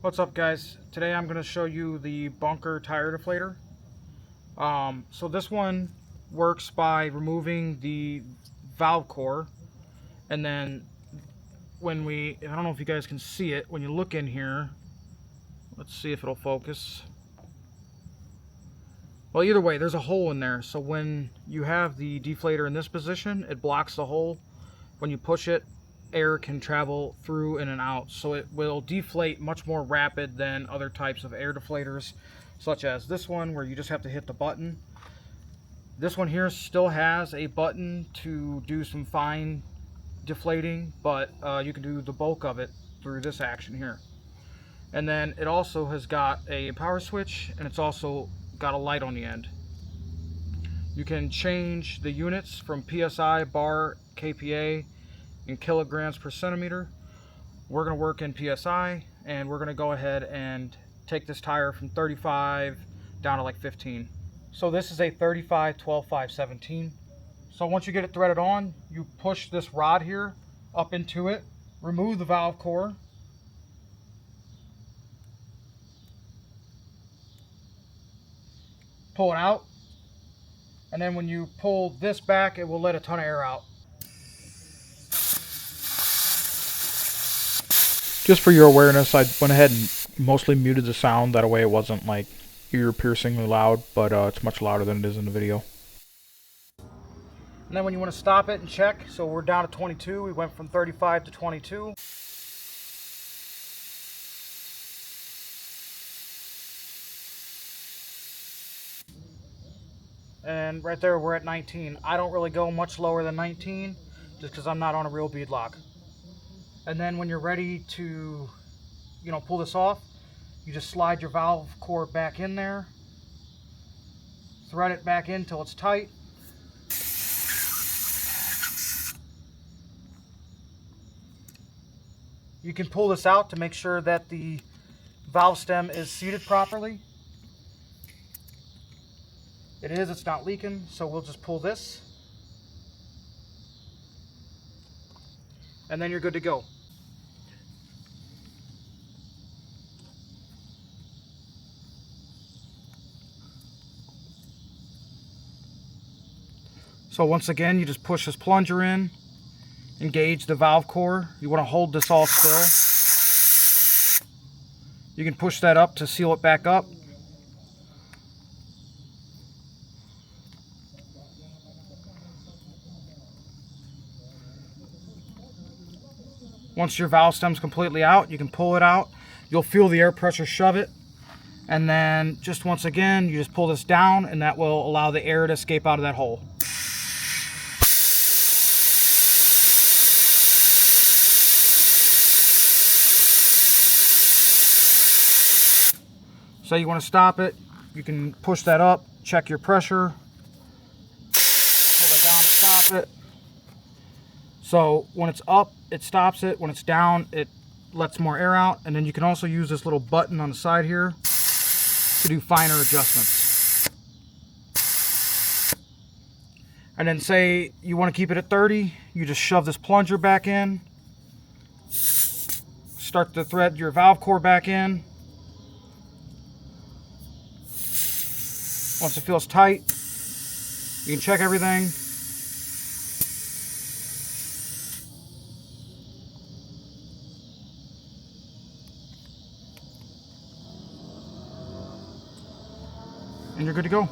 What's up, guys? Today I'm going to show you the Bunker Tire Deflator. So this one works by removing the valve core, and then I don't know if you guys can see it, when you look in here, let's see if it'll focus. Well, either way, there's a hole in there, so when you have the deflator in this position, it blocks the hole. When you push it, air can travel through in and out, so it will deflate much more rapid than other types of air deflators, such as this one where you just have to hit the button. This one here still has a button to do some fine deflating, but you can do the bulk of it through this action here. And then it also has got a power switch, and it's also got a light on the end. You can change the units from PSI, bar, KPA, in kilograms per centimeter. We're going to work in PSI, and we're going to go ahead and take this tire from 35 down to like 15. So this is a 35 12 5 17. So once you get it threaded on, you push this rod here up into it, remove the valve core, pull it out, and then when you pull this back, it will let a ton of air out. Just for your awareness, I went ahead and mostly muted the sound, that way it wasn't like ear-piercingly loud, but it's much louder than it is in the video. And then when you want to stop it and check, so we're down to 22, we went from 35 to 22. And right there we're at 19. I don't really go much lower than 19, just because I'm not on a real bead lock. And then when you're ready to, pull this off, you just slide your valve core back in there, thread it back in till it's tight. You can pull this out to make sure that the valve stem is seated properly. It is, it's not leaking, so we'll just pull this. And then you're good to go. So once again, you just push this plunger in, engage the valve core. You want to hold this all still. You can push that up to seal it back up. Once your valve stem's completely out, you can pull it out. You'll feel the air pressure shove it. And then just once again, you just pull this down, and that will allow the air to escape out of that hole. So you want to stop it, you can push that up, check your pressure, pull that down to stop it. So when it's up, it stops it. When it's down, it lets more air out. And then you can also use this little button on the side here to do finer adjustments. And then say you want to keep it at 30, you just shove this plunger back in, start to thread your valve core back in. Once it feels tight, you can check everything. And you're good to go.